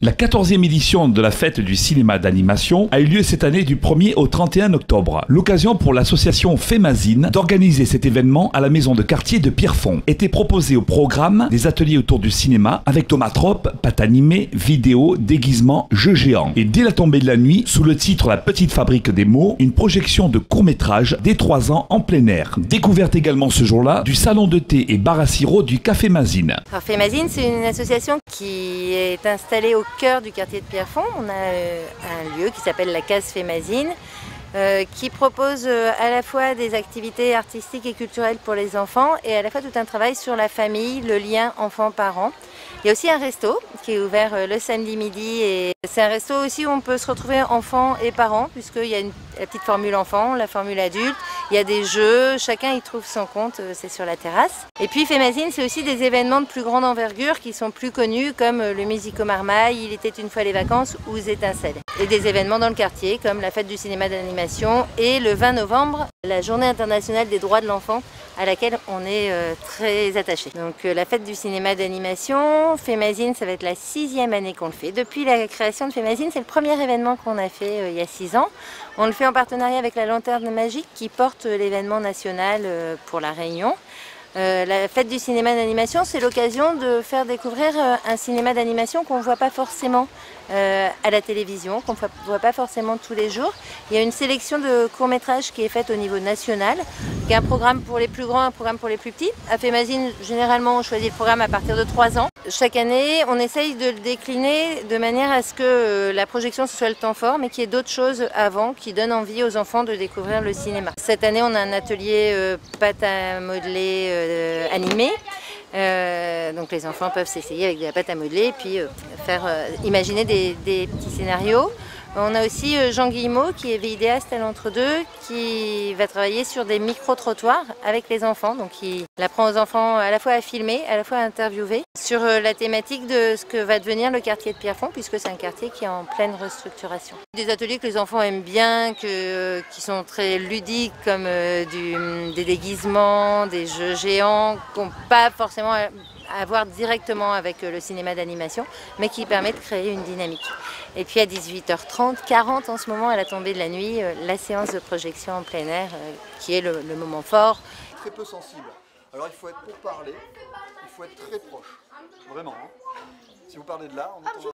La 14e édition de la fête du cinéma d'animation a eu lieu cette année du 1er au 31 octobre. L'occasion pour l'association Fémazine d'organiser cet événement à la maison de quartier de Pierrefonds. Était proposé au programme des ateliers autour du cinéma avec Thomatrope, pâte animée, vidéo, déguisement, jeux géants. Et dès la tombée de la nuit, sous le titre La petite fabrique des mots, une projection de court-métrage dès 3 ans en plein air. Découverte également ce jour-là du salon de thé et bar à sirop du Café Mazine. Alors Fémazine, c'est une association qui est installée au cœur du quartier de Pierrefonds. On a un lieu qui s'appelle la Case Fémazine qui propose à la fois des activités artistiques et culturelles pour les enfants et à la fois tout un travail sur la famille, le lien enfant-parent. Il y a aussi un resto qui est ouvert le samedi midi et c'est un resto aussi où on peut se retrouver enfants et parents puisqu'il y a la petite formule enfant, la formule adulte, il y a des jeux, chacun y trouve son compte, c'est sur la terrasse. Et puis Fémazine, c'est aussi des événements de plus grande envergure qui sont plus connus comme le Musico Marmaille, Il était une fois les vacances ou Étincelles. Et des événements dans le quartier comme la fête du cinéma d'animation et le 20 novembre, la journée internationale des droits de l'enfant à laquelle on est très attaché. Donc la fête du cinéma d'animation, Fémazine, ça va être la 6e année qu'on le fait. Depuis la création de Fémazine, c'est le premier événement qu'on a fait il y a 6 ans. On le fait en partenariat avec la Lanterne Magique qui porte l'événement national pour la Réunion. La fête du cinéma d'animation, c'est l'occasion de faire découvrir un cinéma d'animation qu'on ne voit pas forcément à la télévision, qu'on ne voit pas forcément tous les jours. Il y a une sélection de courts-métrages qui est faite au niveau national, qui est un programme pour les plus grands, un programme pour les plus petits. À Fémazine, généralement, on choisit le programme à partir de 3 ans. Chaque année, on essaye de le décliner de manière à ce que la projection ce soit le temps fort, mais qu'il y ait d'autres choses avant qui donnent envie aux enfants de découvrir le cinéma. Cette année, on a un atelier pâte à modeler animé. Donc les enfants peuvent s'essayer avec de la pâte à modeler et puis faire imaginer des petits scénarios. On a aussi Jean Guillemot qui est vidéaste à l'entre-deux qui va travailler sur des micro-trottoirs avec les enfants. Donc il apprend aux enfants à la fois à filmer, à la fois à interviewer sur la thématique de ce que va devenir le quartier de Pierrefonds puisque c'est un quartier qui est en pleine restructuration. Des ateliers que les enfants aiment bien, qui sont très ludiques comme des déguisements, des jeux géants qui n'ont pas forcément à voir directement avec le cinéma d'animation, mais qui permet de créer une dynamique. Et puis à 18h30, 40 en ce moment, à la tombée de la nuit, la séance de projection en plein air, qui est le moment fort. Très peu sensible. Alors il faut être pour parler, il faut être très proche. Vraiment. Hein. Si vous parlez de là, on entend...